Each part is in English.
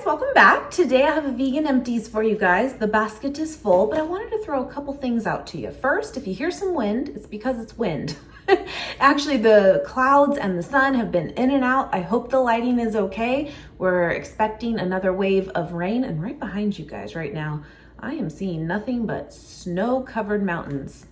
welcome back. Today I have a vegan empties for you guys. The basket is full, but I wanted to throw a couple things out to you. First, if you hear some wind, it's because it's wind. Actually, the clouds and the sun have been in and out. I hope the lighting is okay. We're expecting another wave of rain, and right behind you guys right now, I am seeing nothing but snow-covered mountains.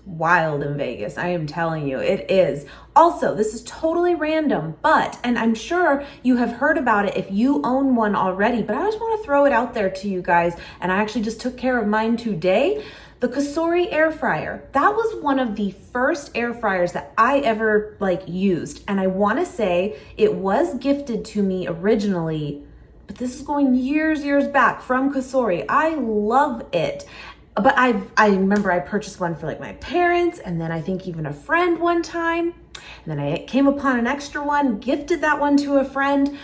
Wild in Vegas, I am telling you, it is. Also, this is totally random, and I'm sure you have heard about it if you own one already, but I just want to throw it out there to you guys, and I actually just took care of mine today. The Cosori air fryer, that was one of the first air fryers that I ever used, and I want to say it was gifted to me originally, but this is going years back from Cosori. I love it. But I remember I purchased one for my parents, and then I think even a friend one time. And then I came upon an extra one, gifted that one to a friend.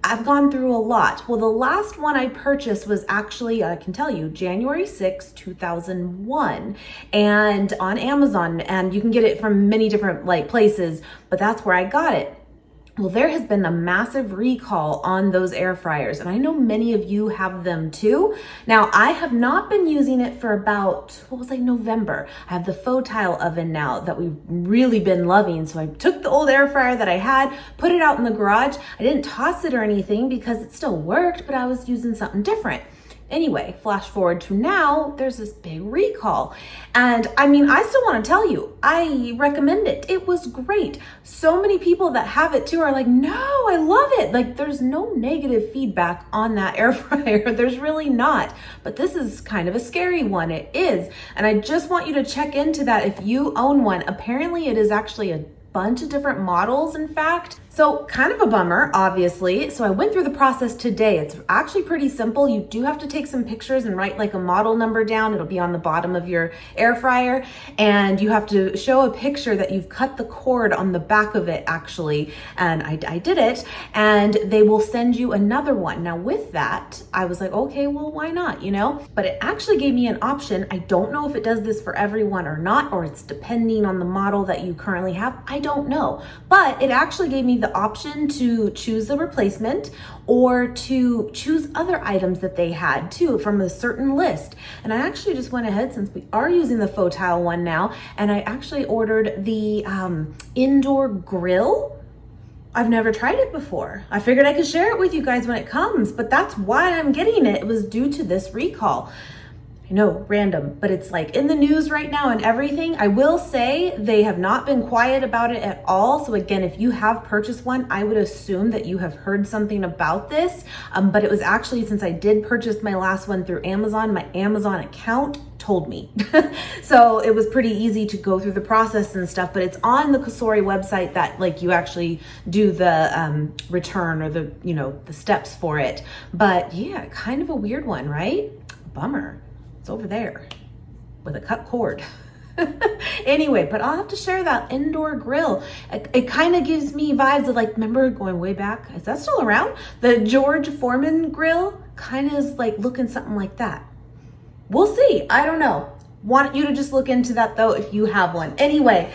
I've gone through a lot. Well, the last one I purchased was actually, I can tell you, January 6, 2001, and on Amazon, and you can get it from many different places, but that's where I got it. Well, there has been a massive recall on those air fryers, and I know many of you have them too. Now, I have not been using it for about, November. I have the faux tile oven now that we've really been loving. So I took the old air fryer that I had, put it out in the garage. I didn't toss it or anything because it still worked, but I was using something different. Anyway, flash forward to now, there's this big recall. And I still want to tell you, I recommend it. It was great. So many people that have it too are like, no, I love it. There's no negative feedback on that air fryer. There's really not. But this is kind of a scary one. It is. And I just want you to check into that if you own one. Apparently it is actually a bunch of different models, in fact. So kind of a bummer, obviously. So I went through the process today. It's actually pretty simple. You do have to take some pictures and write a model number down. It'll be on the bottom of your air fryer. And you have to show a picture that you've cut the cord on the back of it, actually. And I did it. And they will send you another one. Now with that, I was like, okay, well, why not, But it actually gave me an option. I don't know if it does this for everyone or not, or it's depending on the model that you currently have. I don't know. But it actually gave me the option to choose a replacement or to choose other items that they had too from a certain list. And I actually just went ahead, since we are using the faux tile one now, and I actually ordered the indoor grill. I've never tried it before. I figured I could share it with you guys when it comes, but that's why I'm getting it. It was due to this recall. I know, random, but it's in the news right now and everything. I will say they have not been quiet about it at all. So again, if you have purchased one, I would assume that you have heard something about this. But it was actually, since I did purchase my last one through Amazon, my Amazon account told me. So it was pretty easy to go through the process and stuff, but it's on the Cosori website that you actually do the return or the steps for it. But yeah, kind of a weird one, right? Bummer. It's over there with a cut cord. Anyway, but I'll have to share that indoor grill. It kind of gives me vibes of remember going way back? Is that still around? The George Foreman grill kind of is looking something like that. We'll see. I don't know. Want you to just look into that though if you have one. Anyway,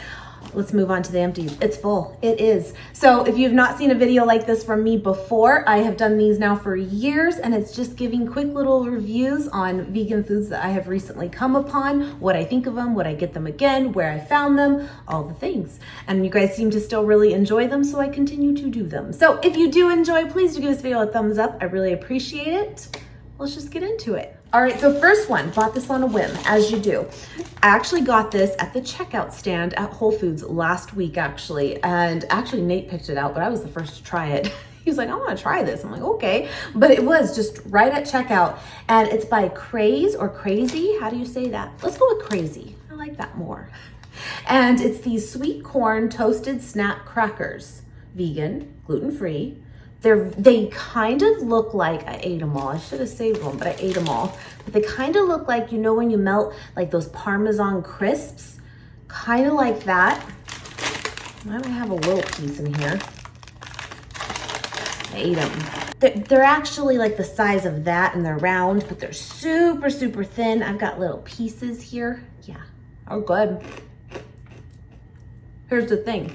let's move on to the empties. It's full. It is. So if you've not seen a video like this from me before, I have done these now for years, and it's just giving quick little reviews on vegan foods that I have recently come upon, what I think of them, would I get them again, where I found them, all the things. And you guys seem to still really enjoy them, so I continue to do them. So if you do enjoy, please do give this video a thumbs up. I really appreciate it. Let's just get into it. All right, so first one, bought this on a whim, as you do. I actually got this at the checkout stand at Whole Foods last week, actually. And actually, Nate picked it out, but I was the first to try it. He was like, I want to try this. I'm like, okay. But it was just right at checkout. And it's by Craze or Crazy. How do you say that? Let's go with Crazy. I like that more. And it's these sweet corn toasted snap crackers. Vegan, gluten-free. They kind of look like, I ate them all. I should have saved one, but I ate them all. But they kind of look like, when you melt those Parmesan crisps, kind of like that. I might have a little piece in here. I ate them. They're actually the size of that, and they're round, but they're super, super thin. I've got little pieces here. Yeah, oh, good. Here's the thing.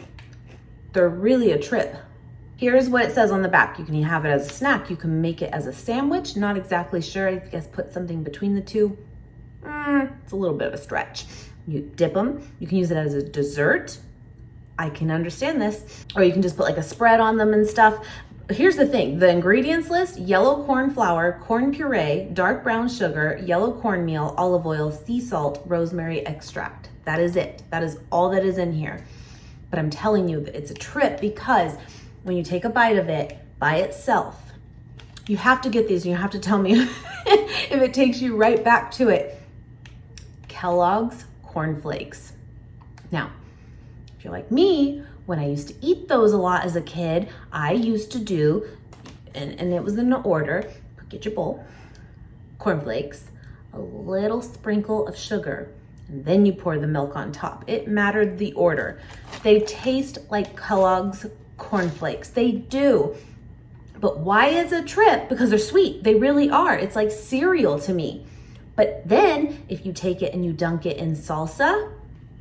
They're really a trip. Here's what it says on the back. You can have it as a snack. You can make it as a sandwich. Not exactly sure. I guess put something between the two. It's a little bit of a stretch. You dip them. You can use it as a dessert. I can understand this. Or you can just put like a spread on them and stuff. Here's the thing, the ingredients list: yellow corn flour, corn puree, dark brown sugar, yellow cornmeal, olive oil, sea salt, rosemary extract. That is it. That is all that is in here. But I'm telling you that it's a trip, because when you take a bite of it by itself, you have to get these and you have to tell me if it takes you right back to it. Kellogg's Corn Flakes. Now, if you're like me, when I used to eat those a lot as a kid, I used to do, and it was in the order, get your bowl, cornflakes, a little sprinkle of sugar, and then you pour the milk on top. It mattered the order. They taste like Kellogg's cornflakes. They do. But why is a trip? Because they're sweet. They really are. It's like cereal to me. But then if you take it and you dunk it in salsa,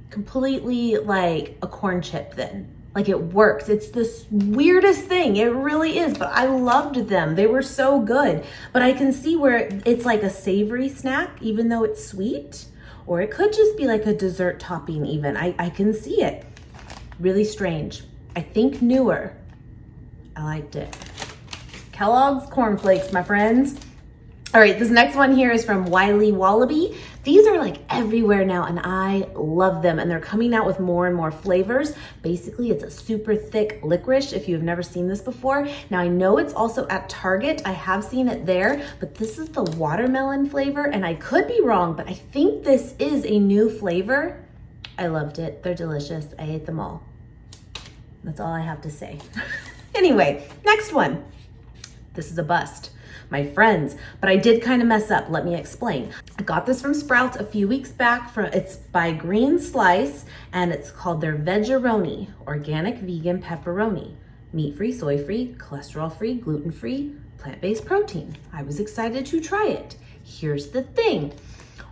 completely like a corn chip then. Like, it works. It's the weirdest thing. It really is. But I loved them. They were so good. But I can see where it's like a savory snack, even though it's sweet. Or it could just be like a dessert topping even. I can see it. Really strange. I think newer. I liked it. Kellogg's Corn Flakes, my friends. All right, this next one here is from Wiley Wallaby. These are like everywhere now and I love them, and they're coming out with more and more flavors. Basically, it's a super thick licorice if you've never seen this before. Now I know it's also at Target. I have seen it there, but this is the watermelon flavor, and I could be wrong, but I think this is a new flavor. I loved it. They're delicious. I ate them all. That's all I have to say. Anyway, next one. This is a bust, my friends, but I did kind of mess up. Let me explain. I got this from Sprouts a few weeks back. It's by Green Slice, and it's called their Vegeroni, organic vegan pepperoni, meat-free, soy-free, cholesterol-free, gluten-free, plant-based protein. I was excited to try it. Here's the thing.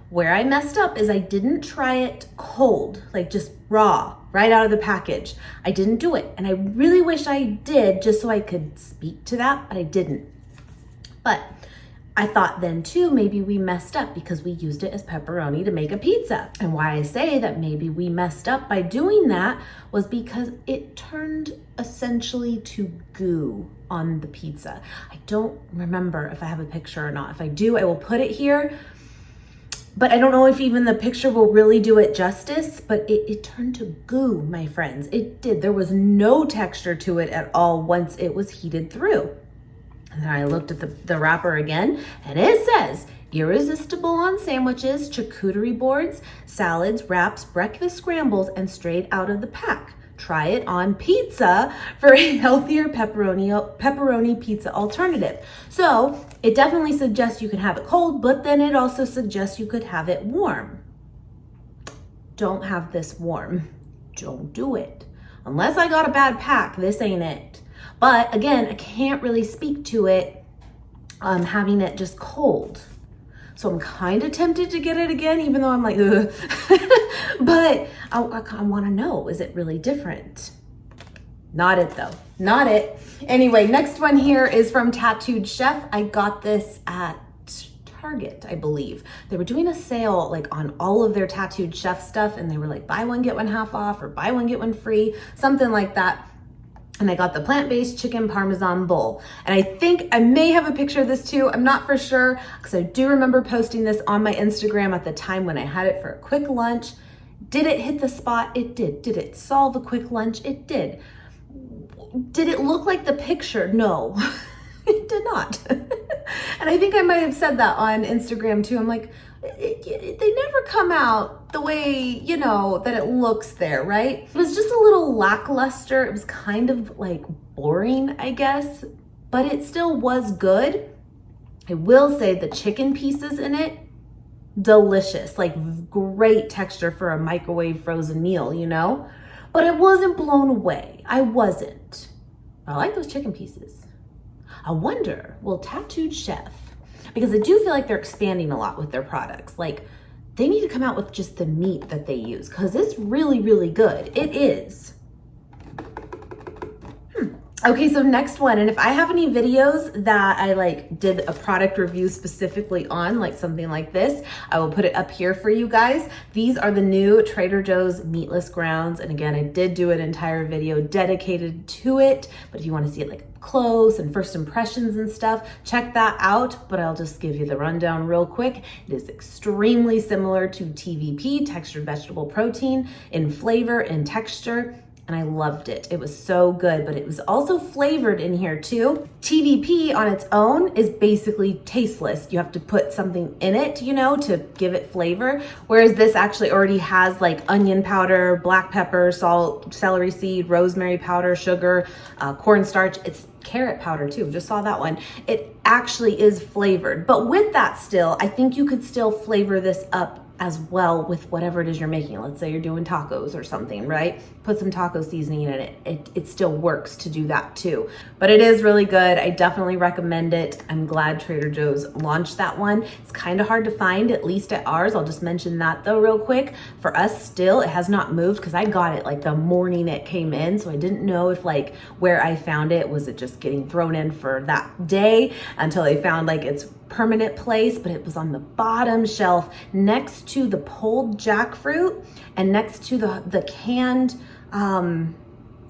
Where I messed up is I didn't try it cold, like just raw, right out of the package. I didn't do it, and I really wish I did, just so I could speak to that, but I didn't. But I thought then too, maybe we messed up because we used it as pepperoni to make a pizza. And why I say that maybe we messed up by doing that was because it turned essentially to goo on the pizza. I don't remember if I have a picture or not. If I do, I will put it here. But I don't know if even the picture will really do it justice, but it turned to goo, my friends. It did. There was no texture to it at all once it was heated through. And then I looked at the wrapper again, and it says, irresistible on sandwiches, charcuterie boards, salads, wraps, breakfast scrambles, and straight out of the pack. Try it on pizza for a healthier pepperoni pizza alternative. So it definitely suggests you can have it cold, but then it also suggests you could have it warm. Don't have this warm. Don't do it. Unless I got a bad pack, this ain't it. But again, I can't really speak to it having it just cold. So I'm kind of tempted to get it again, even though I'm like, ugh. But I want to know, is it really different? Not it though, not it. Anyway, next one here is from Tattooed Chef. I got this at Target, I believe. They were doing a sale like on all of their Tattooed Chef stuff, and they were like buy one, get one half off, or buy one, get one free, something like that. And I got the plant-based chicken parmesan bowl. And I think I may have a picture of this too. I'm not for sure, because I do remember posting this on my Instagram at the time when I had it for a quick lunch. Did it hit the spot? It did. Did it solve a quick lunch? It did. Did it look like the picture? No, it did not. And I think I might have said that on Instagram too. I'm like, they never come out the way, you know, that it looks there, right? It was just a little lackluster. It was kind of like boring, I guess, but it still was good. I will say the chicken pieces in it, delicious, like great texture for a microwave frozen meal, you know? But I wasn't blown away. I wasn't. I like those chicken pieces. I wonder, will Tattooed Chef, because I do feel like they're expanding a lot with their products. Like, they need to come out with just the meat that they use, because it's really, really good. It is. Okay, so next one, and if I have any videos that I like did a product review specifically on, like something like this, I will put it up here for you guys. These are the new Trader Joe's meatless grounds. And again, I did do an entire video dedicated to it, but if you wanna see it like close and first impressions and stuff, check that out, but I'll just give you the rundown real quick. It is extremely similar to TVP, textured vegetable protein, in flavor and texture. And I loved it. It was so good, but it was also flavored in here too. TVP on its own is basically tasteless. You have to put something in it, you know, to give it flavor. Whereas this actually already has like onion powder, black pepper, salt, celery seed, rosemary powder, sugar, cornstarch. It's carrot powder too, just saw that one. It actually is flavored. But with that still, I think you could still flavor this up as well with whatever it is you're making. Let's say you're doing tacos or something, right? Put some taco seasoning in it. It still works to do that too. But it is really good. I definitely recommend it. I'm glad Trader Joe's launched that one. It's kind of hard to find, at least at ours. I'll just mention that though real quick. For us still, it has not moved because I got it like the morning it came in. So I didn't know if like where I found it, was it just getting thrown in for that day until they found like its permanent place, but it was on the bottom shelf next to the pulled jackfruit and next to the canned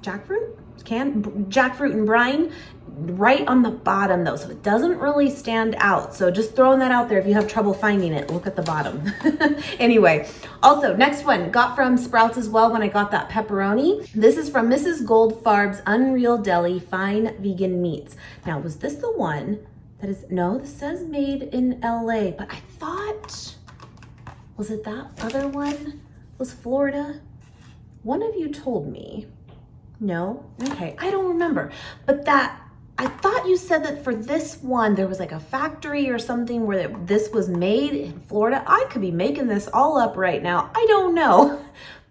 jackfruit and brine, right on the bottom though, so it doesn't really stand out. So just throwing that out there, if you have trouble finding it, look at the bottom. Anyway, also next one, got from Sprouts as well when I got that pepperoni. This is from Mrs. Goldfarb's Unreal Deli Fine Vegan Meats. Now, was this the one that is, no, this says made in LA, but I thought, was it that other one? Was Florida? One of you told me. No? Okay, I don't remember. But that, I thought you said that for this one, there was like a factory or something where this was made in Florida. I could be making this all up right now. I don't know.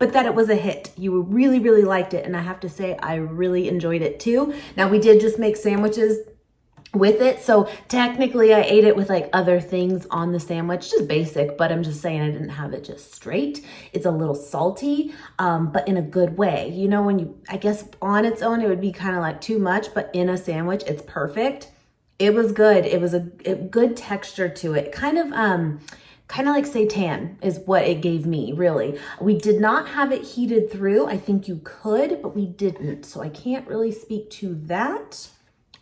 But that it was a hit. You really, really liked it. And I have to say, I really enjoyed it too. Now, we did just make sandwiches with it, so technically I ate it with like other things on the sandwich, just basic, but I'm just saying I didn't have it just straight. It's a little salty, but in a good way. You know, when you, I guess on its own it would be kind of like too much, but in a sandwich it's perfect. It was good. It was a good texture to it. Kind of like seitan is what it gave me, really. We did not have it heated through. I think you could, but we didn't, so I can't really speak to that.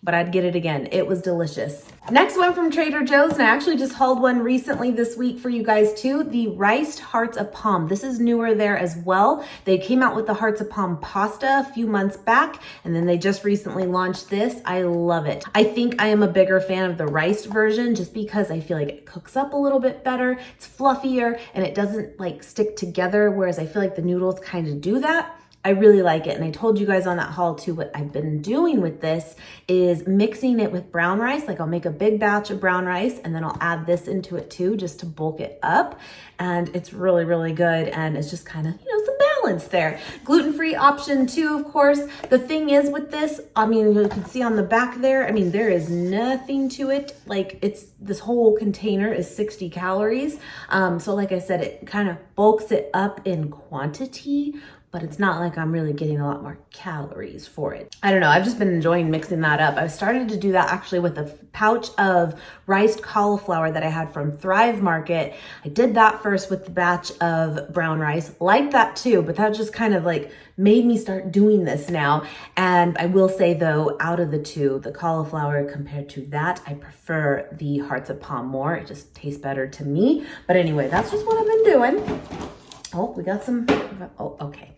But I'd get it again. It was delicious. Next one from Trader Joe's, and I actually just hauled one recently this week for you guys too, the Riced Hearts of Palm. This is newer there as well. They came out with the Hearts of Palm pasta a few months back, and then they just recently launched this. I love it. I think I am a bigger fan of the riced version just because I feel like it cooks up a little bit better. It's fluffier and it doesn't like stick together, whereas I feel like the noodles kind of do that. I really like it. And I told you guys on that haul too, what I've been doing with this is mixing it with brown rice. Like I'll make a big batch of brown rice and then I'll add this into it too, just to bulk it up. And it's really, really good. And it's just kind of, you know, some balance there. Gluten-free option too, of course. The thing is with this, I mean, you can see on the back there, I mean, there is nothing to it. Like this whole container is 60 calories. So like I said, it kind of bulks it up in quantity, but it's not like I'm really getting a lot more calories for it. I don't know, I've just been enjoying mixing that up. I've started to do that actually with a pouch of riced cauliflower that I had from Thrive Market. I did that first with the batch of brown rice, liked that too, but that just kind of like made me start doing this now. And I will say though, out of the two, the cauliflower compared to that, I prefer the Hearts of Palm more. It just tastes better to me. But anyway, that's just what I've been doing. Oh, we got some, oh, okay.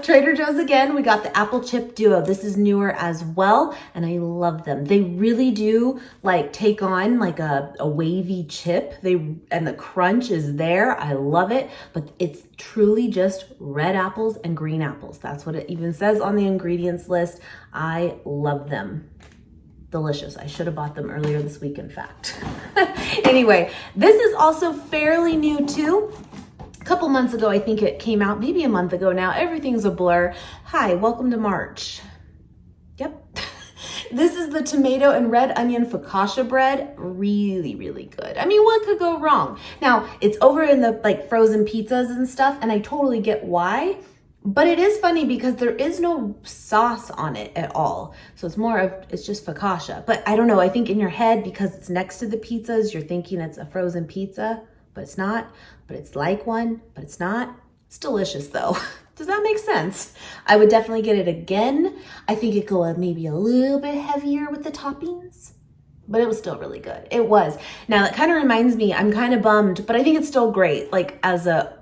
Trader Joe's again, we got the Apple Chip Duo. This is newer as well, and I love them. They really do like take on like a wavy chip. And the crunch is there. I love it, but it's truly just red apples and green apples. That's what it even says on the ingredients list. I love them. Delicious. I should have bought them earlier this week, in fact. Anyway, this is also fairly new too. A couple months ago, I think it came out, maybe a month ago now. Everything's a blur. Hi, welcome to March. Yep. This is the tomato and red onion focaccia bread. Really, really good. I mean, what could go wrong? Now, it's over in the like frozen pizzas and stuff, and I totally get why. But it is funny because there is no sauce on it at all. So it's more of, it's just focaccia. But I don't know, I think in your head, because it's next to the pizzas, you're thinking it's a frozen pizza, but it's not. But it's like one, but it's not. It's delicious though. Does that make sense? I would definitely get it again. I think it'd go maybe a little bit heavier with the toppings, but it was still really good. It was. Now that kind of reminds me, I'm kind of bummed, but I think it's still great, like as a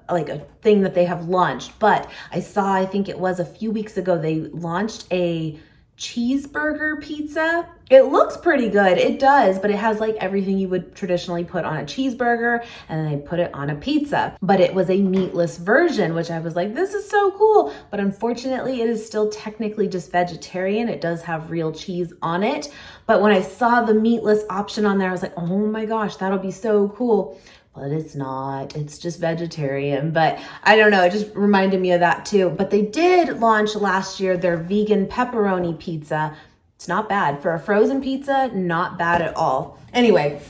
thing that they have launched. But I saw, I think it was a few weeks ago, they launched a cheeseburger pizza. It looks pretty good. It does, but it has like everything you would traditionally put on a cheeseburger, and then they put it on a pizza. But it was a meatless version, which I was like, this is so cool. But unfortunately, it is still technically just vegetarian. It does have real cheese on it. But when I saw the meatless option on there, I was like, oh my gosh, that'll be so cool. But it's not, it's just vegetarian. But I don't know, it just reminded me of that too. But they did launch last year their vegan pepperoni pizza. It's not bad. For a frozen pizza, not bad at all. Anyway,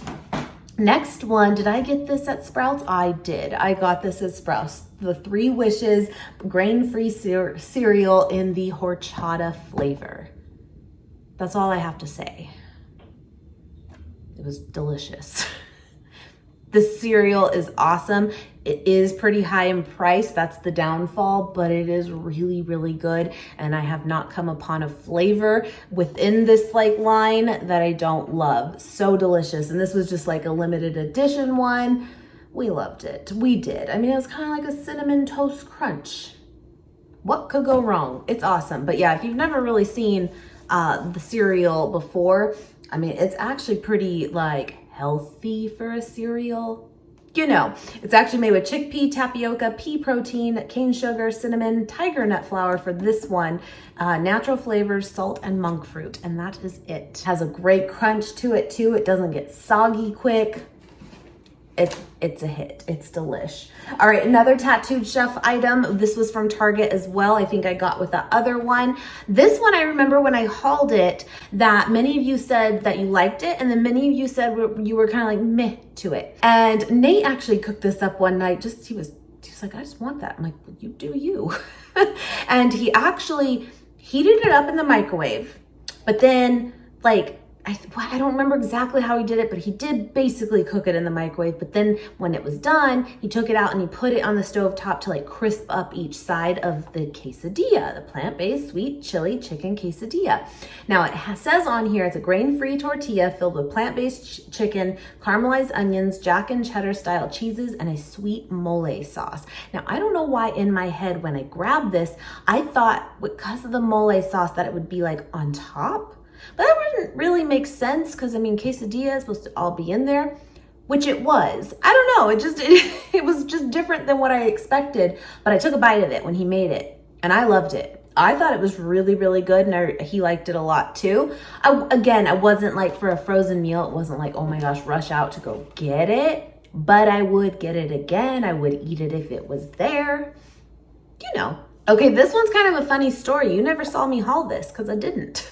next one, did I get this at Sprouts? I did. I got this at Sprouts. The 3 Wishes grain-free cereal in the horchata flavor. That's all I have to say. It was delicious. The cereal is awesome. It is pretty high in price. That's the downfall, but it is really, really good. And I have not come upon a flavor within this like line that I don't love. So delicious. And this was just like a limited edition one. We loved it. We did. I mean, it was kind of like a cinnamon toast crunch. What could go wrong? It's awesome. But yeah, if you've never really seen the cereal before, I mean, it's actually pretty like healthy for a cereal. You know, it's actually made with chickpea, tapioca, pea protein, cane sugar, cinnamon, tiger nut flour for this one, natural flavors, salt, and monk fruit. And that is it. Has a great crunch to it too. It doesn't get soggy quick. It's a hit. It's delish. All right, another tattooed chef item. This was from Target as well. I think I got with the other one. This one, I remember when I hauled it, that many of you said that you liked it, and then many of you said you were kind of like meh to it. And Nate actually cooked this up one night. He was like, I just want that. I'm like, well, you do you. And he actually heated it up in the microwave, but then like, I don't remember exactly how he did it, but he did basically cook it in the microwave. But then when it was done, he took it out and he put it on the stove top to like crisp up each side of the quesadilla, the plant-based sweet chili chicken quesadilla. Now it says on here, it's a grain-free tortilla filled with plant-based chicken, caramelized onions, jack and cheddar style cheeses, and a sweet mole sauce. Now I don't know why in my head when I grabbed this, I thought because of the mole sauce that it would be like on top. But that wouldn't really make sense because I mean, quesadilla is supposed to all be in there, which it was. I don't know, it was just different than what I expected. But I took a bite of it when he made it and I loved it. I thought it was really, really good, and he liked it a lot too. I wasn't like for a frozen meal, it wasn't like, oh my gosh, rush out to go get it. But I would get it again. I would eat it if it was there, you know. Okay, this one's kind of a funny story. You never saw me haul this because I didn't.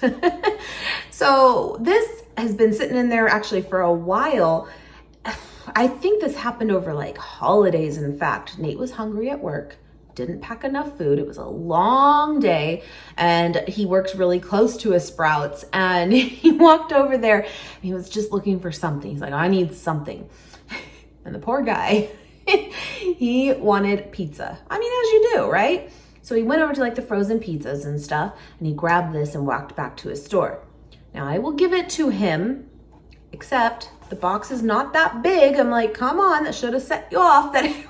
So this has been sitting in there actually for a while. I think this happened over like holidays. In fact, Nate was hungry at work, didn't pack enough food. It was a long day and he works really close to a Sprouts, and he walked over there and he was just looking for something. He's like, I need something. And the poor guy, he wanted pizza. I mean, as you do, right? So he went over to like the frozen pizzas and stuff, and he grabbed this and walked back to his store. Now I will give it to him, except the box is not that big. I'm like, come on, that should have set you off that it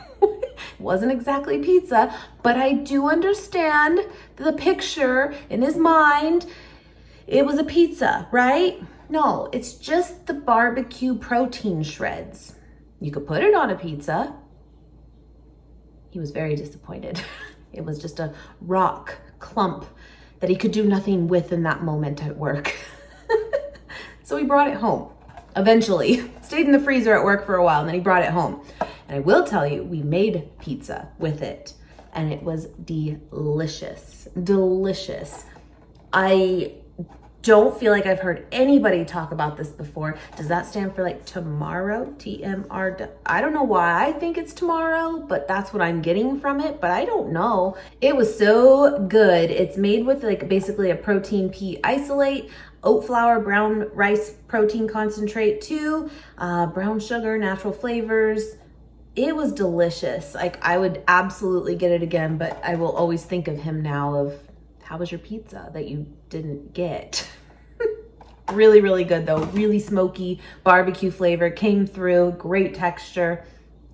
wasn't exactly pizza, but I do understand the picture in his mind. It was a pizza, right? No, it's just the barbecue protein shreds. You could put it on a pizza. He was very disappointed. It was just a rock clump that he could do nothing with in that moment at work. So he brought it home. Eventually, stayed in the freezer at work for a while, and then he brought it home. And I will tell you, we made pizza with it, and it was delicious, delicious. I don't feel like I've heard anybody talk about this before. Does that stand for like tomorrow? TMR. I don't know why I think it's tomorrow, but that's what I'm getting from it, but I don't know. It was so good. It's made with like basically a protein pea isolate, oat flour, brown rice protein concentrate too, brown sugar, natural flavors. It was delicious. Like I would absolutely get it again, but I will always think of him now of how was your pizza that you didn't get? Really, really good though. Really smoky barbecue flavor came through, great texture,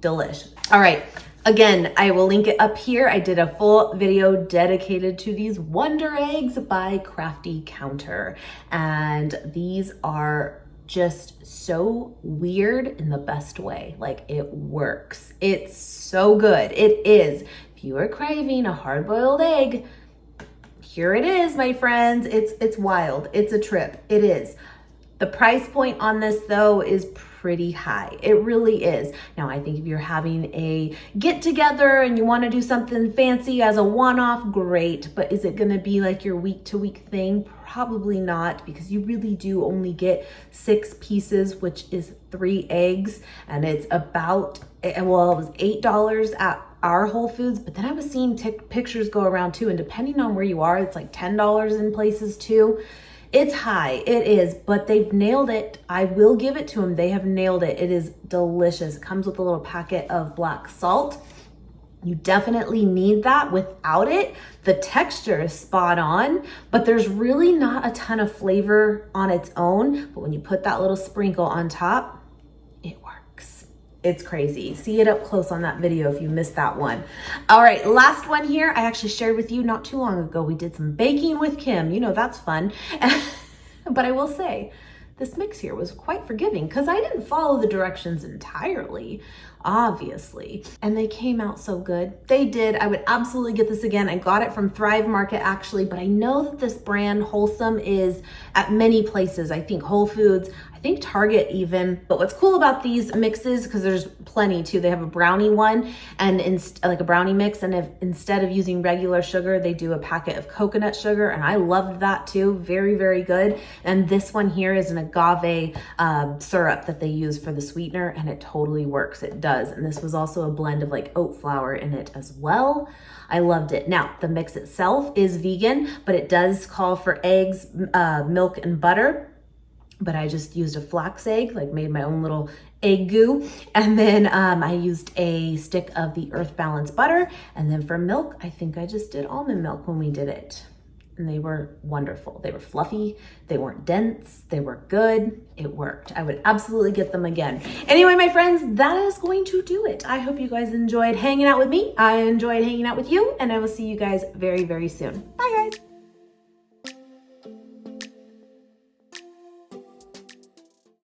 delish. All right. Again, I will link it up here. I did a full video dedicated to these Wonder Eggs by Crafty Counter. And these are just so weird in the best way. Like it works. It's so good. It is. If you are craving a hard-boiled egg, here it is, my friends. It's wild. It's a trip. It is. The price point on this though is pretty high. It really is. Now, I think if you're having a get together and you want to do something fancy as a one-off, great. But is it going to be like your week to week thing? Probably not, because you really do only get 6 pieces, which is 3 eggs. And it's about, well, it was $8 at our Whole Foods, but then I was seeing pictures go around too. And depending on where you are, it's like $10 in places too. It's high, it is, but they've nailed it. I will give it to them. They have nailed it. It is delicious. It comes with a little packet of black salt. You definitely need that. Without it, the texture is spot on, but there's really not a ton of flavor on its own. But when you put that little sprinkle on top, it works. It's crazy. See it up close on that video if you missed that one. All right, last one here. I actually shared with you not too long ago. We did some baking with Kim. You know, that's fun. But I will say, this mix here was quite forgiving because I didn't follow the directions entirely, obviously. And they came out so good. They did. I would absolutely get this again. I got it from Thrive Market actually, but I know that this brand Wholesome is at many places. I think Whole Foods, I think Target even. But what's cool about these mixes, because there's plenty too, they have a brownie one and like a brownie mix, and if instead of using regular sugar, they do a packet of coconut sugar, and I loved that too. Very, very good. And this one here is an agave syrup that they use for the sweetener, and it totally works. It does. And this was also a blend of like oat flour in it as well. I loved it. Now, the mix itself is vegan, but it does call for eggs, milk, and butter. But I just used a flax egg, like made my own little egg goo. And then I used a stick of the Earth Balance butter. And then for milk, I think I just did almond milk when we did it. And they were wonderful. They were fluffy. They weren't dense. They were good. It worked. I would absolutely get them again. Anyway, my friends, that is going to do it. I hope you guys enjoyed hanging out with me. I enjoyed hanging out with you, and I will see you guys very, very soon. Bye, guys.